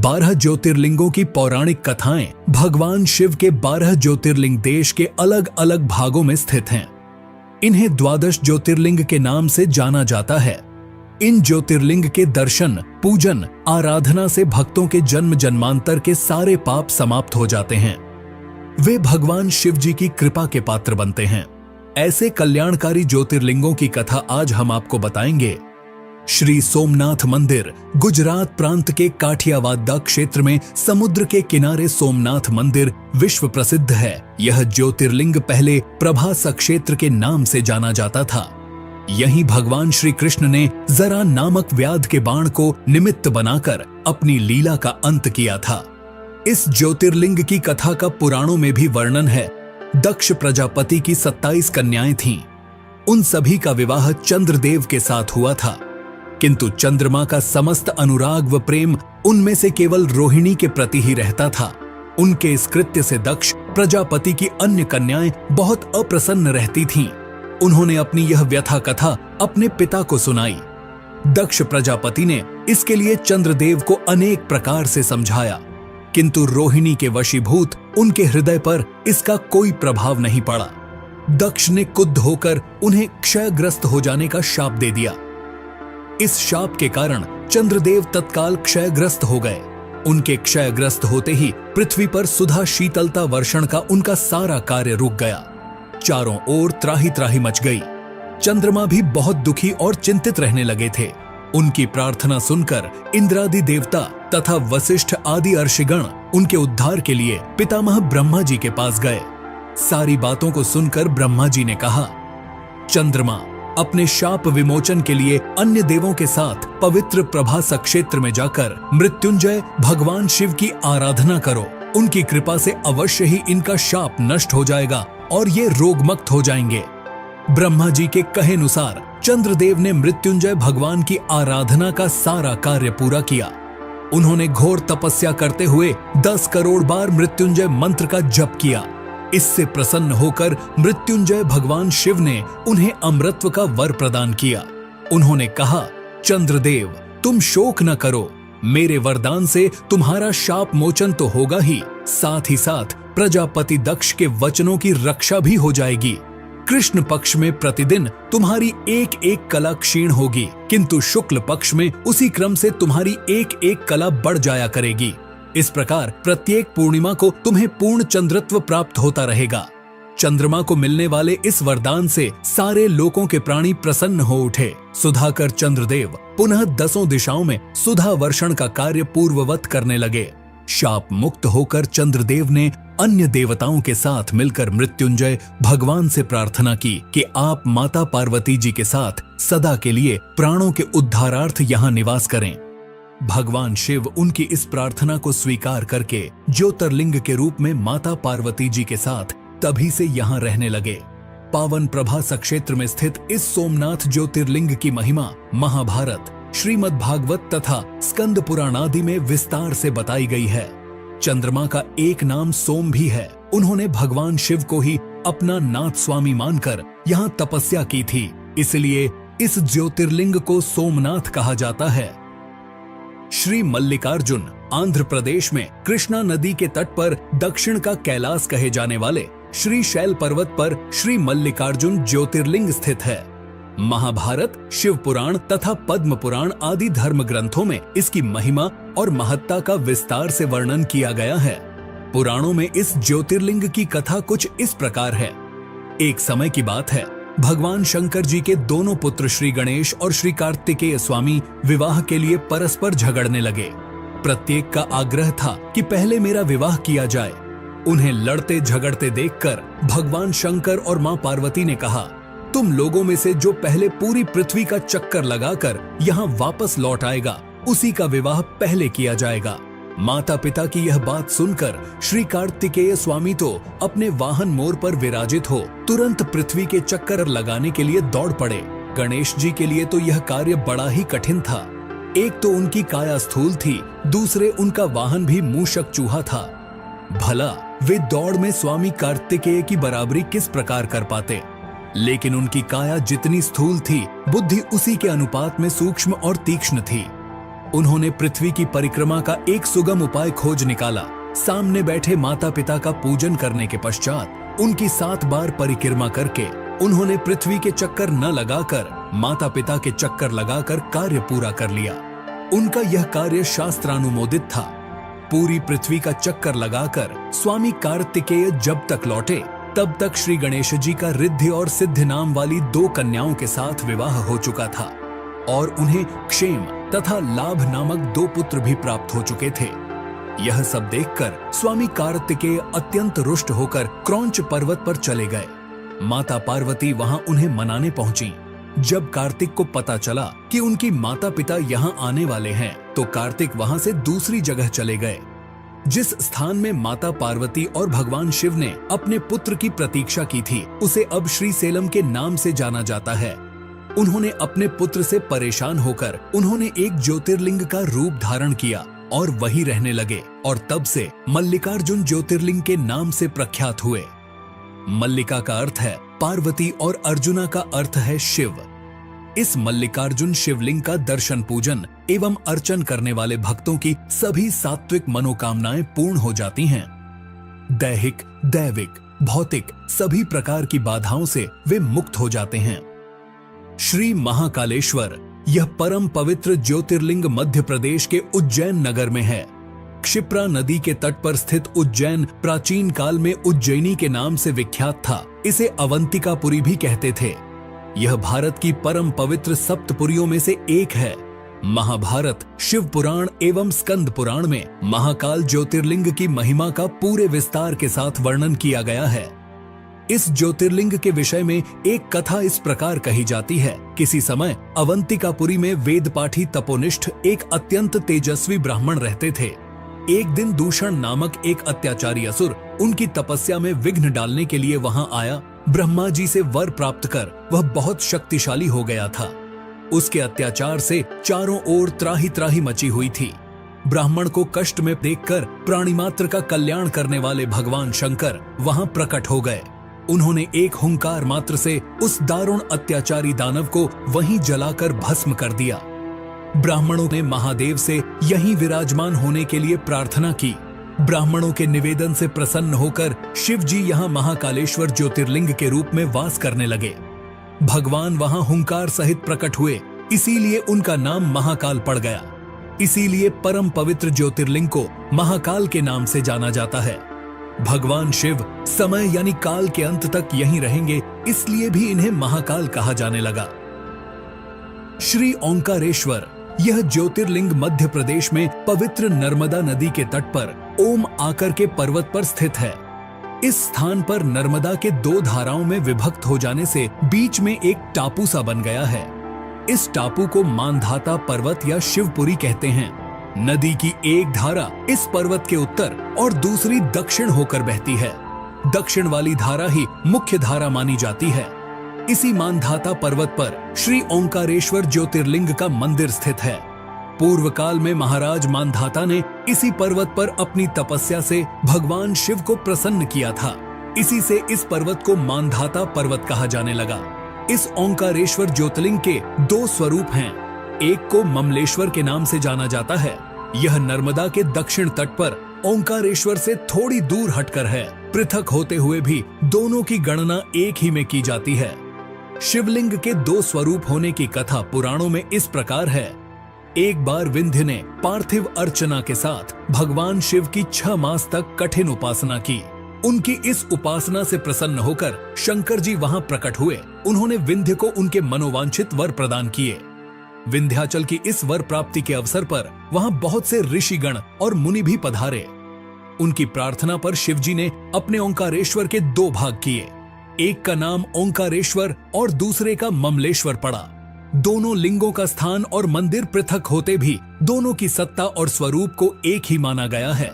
12 ज्योतिर्लिंगों की पौराणिक कथाएं भगवान शिव के 12 ज्योतिर्लिंग देश के अलग अलग भागों में स्थित हैं। इन्हें 12 ज्योतिर्लिंग के नाम से जाना जाता है। इन ज्योतिर्लिंग के दर्शन, पूजन, आराधना से भक्तों के जन्म जन्मांतर के सारे पाप समाप्त हो जाते हैं। वे भगवान शिव जी की कृपा के पात्र बनते हैं। ऐसे कल्याणकारी ज्योतिर्लिंगों की कथा आज हम आपको बताएंगे। श्री सोमनाथ मंदिर गुजरात प्रांत के काठियावाड़ क्षेत्र में समुद्र के किनारे सोमनाथ मंदिर विश्व प्रसिद्ध है। यह ज्योतिर्लिंग पहले प्रभास क्षेत्र के नाम से जाना जाता था। यहीं भगवान श्री कृष्ण ने जरा नामक व्याध के बाण को निमित्त बनाकर अपनी लीला का अंत किया था। इस ज्योतिर्लिंग की कथा का पुराणों में भी वर्णन है। दक्ष प्रजापति की 27 कन्याएं थीं। उन सभी का विवाह चंद्रदेव के साथ हुआ था, किंतु चंद्रमा का समस्त अनुराग व प्रेम उनमें से केवल रोहिणी के प्रति ही रहता था। उनके इस कृत्य से दक्ष प्रजापति की अन्य कन्याएं बहुत अप्रसन्न रहती थीं। उन्होंने अपनी यह व्यथा कथा अपने पिता को सुनाई। दक्ष प्रजापति ने इसके लिए चंद्रदेव को अनेक प्रकार से समझाया, किंतु रोहिणी के वशीभूत उनके हृदय पर इसका कोई प्रभाव नहीं पड़ा। दक्ष ने क्रुद्ध होकर उन्हें क्षयग्रस्त हो जाने का शाप दे दिया। इस शाप के कारण चंद्रदेव तत्काल क्षयग्रस्त हो गए। उनके क्षयग्रस्त होते ही पृथ्वी पर सुधा शीतलता वर्षण का उनका सारा कार्य रुक गया। चारों ओर त्राही त्राही मच गई। चंद्रमा भी बहुत दुखी और चिंतित रहने लगे थे। उनकी प्रार्थना सुनकर इंद्रादि देवता तथा वशिष्ठ आदि अर्षिगण उनके उद्धार के लिए पितामह ब्रह्मा जी के पास गए। सारी बातों को सुनकर ब्रह्मा जी ने कहा, चंद्रमा, अपने शाप विमोचन के लिए अन्य देवों के साथ पवित्र प्रभास क्षेत्र में जाकर मृत्युंजय भगवान शिव की आराधना करो। उनकी कृपा से अवश्य ही इनका शाप नष्ट हो जाएगा और ये रोगमुक्त हो जाएंगे। ब्रह्मा जी के कहे अनुसार चंद्रदेव ने मृत्युंजय भगवान की आराधना का सारा कार्य पूरा किया। उन्होंने घोर तपस्या करते हुए 10 करोड़ बार मृत्युंजय मंत्र का जप किया। इससे प्रसन्न होकर मृत्युंजय भगवान शिव ने उन्हें अमृतत्व का वर प्रदान किया। उन्होंने कहा, चंद्रदेव, तुम शोक न करो। मेरे वरदान से तुम्हारा शाप मोचन तो होगा ही, साथ ही साथ प्रजापति दक्ष के वचनों की रक्षा भी हो जाएगी। कृष्ण पक्ष में प्रतिदिन तुम्हारी एक एक कला क्षीण होगी, किंतु शुक्ल पक्ष में उसी क्रम से तुम्हारी एक एक कला बढ़ जाया करेगी। इस प्रकार प्रत्येक पूर्णिमा को तुम्हें पूर्ण चंद्रत्व प्राप्त होता रहेगा। चंद्रमा को मिलने वाले इस वरदान से सारे लोकों के प्राणी प्रसन्न हो उठे। सुधाकर चंद्रदेव पुनः 10 दिशाओं में सुधा वर्षण का कार्य पूर्ववत करने लगे। शाप मुक्त होकर चंद्रदेव ने अन्य देवताओं के साथ मिलकर मृत्युंजय भगवान से प्रार्थना की कि आप माता पार्वती जी के साथ सदा के लिए प्राणों के उद्धारार्थ यहाँ निवास करें। भगवान शिव उनकी इस प्रार्थना को स्वीकार करके ज्योतिर्लिंग के रूप में माता पार्वती जी के साथ तभी से यहाँ रहने लगे। पावन प्रभास क्षेत्र में स्थित इस सोमनाथ ज्योतिर्लिंग की महिमा महाभारत, श्रीमद् भागवत तथा स्कंद पुराण आदि में विस्तार से बताई गई है। चंद्रमा का एक नाम सोम भी है। उन्होंने भगवान शिव को ही अपना नाथ स्वामी मानकर यहाँ तपस्या की थी, इसलिए इस ज्योतिर्लिंग को सोमनाथ कहा जाता है। श्री मल्लिकार्जुन आंध्र प्रदेश में कृष्णा नदी के तट पर दक्षिण का कैलाश कहे जाने वाले श्री शैल पर्वत पर श्री मल्लिकार्जुन ज्योतिर्लिंग स्थित है। महाभारत, शिव पुराण तथा पद्म पुराण आदि धर्म ग्रंथों में इसकी महिमा और महत्ता का विस्तार से वर्णन किया गया है। पुराणों में इस ज्योतिर्लिंग की कथा कुछ इस प्रकार है। एक समय की बात है, भगवान शंकर जी के दोनों पुत्र श्री गणेश और श्री कार्तिकेय स्वामी विवाह के लिए परस्पर झगड़ने लगे। प्रत्येक का आग्रह था कि पहले मेरा विवाह किया जाए। उन्हें लड़ते झगड़ते देखकर भगवान शंकर और मां पार्वती ने कहा, तुम लोगों में से जो पहले पूरी पृथ्वी का चक्कर लगाकर यहाँ वापस लौट आएगा, उसी का विवाह पहले किया जाएगा। माता पिता की यह बात सुनकर श्री कार्तिकेय स्वामी तो अपने वाहन मोर पर विराजित हो तुरंत पृथ्वी के चक्कर लगाने के लिए दौड़ पड़े। गणेश जी के लिए तो यह कार्य बड़ा ही कठिन था। एक तो उनकी काया स्थूल थी, दूसरे उनका वाहन भी मूषक चूहा था। भला वे दौड़ में स्वामी कार्तिकेय की बराबरी किस प्रकार कर पाते। लेकिन उनकी काया जितनी स्थूल थी, बुद्धि उसी के अनुपात में सूक्ष्म और तीक्ष्ण थी। उन्होंने पृथ्वी की परिक्रमा का एक सुगम उपाय खोज निकाला। सामने बैठे माता पिता का पूजन करने के पश्चात उनकी 7 बार परिक्रमा करके उन्होंने पृथ्वी के चक्कर न लगाकर माता पिता के चक्कर लगाकर कार्य पूरा कर लिया। उनका यह कार्य शास्त्रानुमोदित था। पूरी पृथ्वी का चक्कर लगाकर स्वामी कार्तिकेय जब तक लौटे तब तक श्री गणेश जी का रिद्धि और सिद्धि नाम वाली 2 कन्याओं के साथ विवाह हो चुका था और उन्हें क्षेम तथा लाभ नामक 2 पुत्र भी प्राप्त हो चुके थे। यह सब देखकर स्वामी कार्तिकेय अत्यंत रुष्ट होकर क्रौंच पर्वत पर चले गए। माता पार्वती वहां उन्हें मनाने पहुंची। जब कार्तिक को पता चला कि उनकी माता पिता यहां आने वाले हैं तो कार्तिक वहां से दूसरी जगह चले गए। जिस स्थान में माता पार्वती और भगवान शिव ने अपने पुत्र की प्रतीक्षा की थी उसे अब श्रीसेलम के नाम से जाना जाता है। उन्होंने अपने पुत्र से परेशान होकर उन्होंने एक ज्योतिर्लिंग का रूप धारण किया और वहीं रहने लगे और तब से मल्लिकार्जुन ज्योतिर्लिंग के नाम से प्रख्यात हुए। मल्लिका का अर्थ है पार्वती और अर्जुना का अर्थ है शिव। इस मल्लिकार्जुन शिवलिंग का दर्शन पूजन एवं अर्चन करने वाले भक्तों की सभी सात्विक मनोकामनाएं पूर्ण हो जाती हैं। दैहिक, दैविक, भौतिक सभी प्रकार की बाधाओं से वे मुक्त हो जाते हैं। श्री महाकालेश्वर यह परम पवित्र ज्योतिर्लिंग मध्य प्रदेश के उज्जैन नगर में है। क्षिप्रा नदी के तट पर स्थित उज्जैन प्राचीन काल में उज्जैनी के नाम से विख्यात था। इसे अवंतिकापुरी भी कहते थे। यह भारत की परम पवित्र सप्तपुरियों में से एक है। महाभारत, शिव पुराण एवं स्कंद पुराण में महाकाल ज्योतिर्लिंग की महिमा का पूरे विस्तार के साथ वर्णन किया गया है। इस ज्योतिर्लिंग के विषय में एक कथा इस प्रकार कही जाती है। किसी समय अवंतिकापुरी में वेदपाठी तपोनिष्ठ एक अत्यंत तेजस्वी ब्राह्मण रहते थे। एक दिन दूषण नामक एक अत्याचारी असुर उनकी तपस्या में विघ्न डालने के लिए वहां आया। ब्रह्मा जी से वर प्राप्त कर वह बहुत शक्तिशाली हो गया था। उसके अत्याचार से चारों ओर त्राही त्राही मची हुई थी। ब्राह्मण को कष्ट में देखकर प्राणी मात्र का कल्याण करने वाले भगवान शंकर वहां प्रकट हो गए। उन्होंने एक हुंकार मात्र से उस दारुण अत्याचारी दानव को वहीं जलाकर भस्म कर दिया। ब्राह्मणों ने महादेव से यहीं विराजमान होने के लिए प्रार्थना की। ब्राह्मणों के निवेदन से प्रसन्न होकर शिव जी यहाँ महाकालेश्वर ज्योतिर्लिंग के रूप में वास करने लगे। भगवान वहां हुंकार सहित प्रकट हुए, इसीलिए उनका नाम महाकाल पड़ गया। इसीलिए परम पवित्र ज्योतिर्लिंग को महाकाल के नाम से जाना जाता है। भगवान शिव समय यानी काल के अंत तक यहीं रहेंगे, इसलिए भी इन्हें महाकाल कहा जाने लगा। श्री ओंकारेश्वर यह ज्योतिर्लिंग मध्य प्रदेश में पवित्र नर्मदा नदी के तट पर ओम आकर के पर्वत पर स्थित है। इस स्थान पर नर्मदा के 2 धाराओं में विभक्त हो जाने से बीच में एक टापू सा बन गया है। इस टापू को मानधाता पर्वत या शिवपुरी कहते हैं। नदी की एक धारा इस पर्वत के उत्तर और दूसरी दक्षिण होकर बहती है। दक्षिण वाली धारा ही मुख्य धारा मानी जाती है। इसी मानधाता पर्वत पर श्री ओंकारेश्वर ज्योतिर्लिंग का मंदिर स्थित है। पूर्व काल में महाराज मानधाता ने इसी पर्वत पर अपनी तपस्या से भगवान शिव को प्रसन्न किया था। इसी से इस पर्वत को मानधाता पर्वत कहा जाने लगा। इस ओंकारेश्वर ज्योतिर्लिंग के 2 स्वरूप हैं। एक को ममलेश्वर के नाम से जाना जाता है। यह नर्मदा के दक्षिण तट पर ओंकारेश्वर से थोड़ी दूर हटकर है। पृथक होते हुए भी दोनों की गणना एक ही में की जाती है। शिवलिंग के 2 स्वरूप होने की कथा पुराणों में इस प्रकार है। एक बार विंध्य ने पार्थिव अर्चना के साथ भगवान शिव की 6 मास तक कठिन उपासना की। उनकी इस उपासना से प्रसन्न होकर शंकर जी वहां प्रकट हुए। उन्होंने विंध्य को उनके मनोवांछित वर प्रदान किए। विंध्याचल की इस वर प्राप्ति के अवसर पर वहां बहुत से ऋषिगण और मुनि भी पधारे। उनकी प्रार्थना पर शिवजी ने अपने ओंकारेश्वर के 2 भाग किए। एक का नाम ओंकारेश्वर और दूसरे का ममलेश्वर पड़ा। दोनों लिंगों का स्थान और मंदिर पृथक होते भी दोनों की सत्ता और स्वरूप को एक ही माना गया है।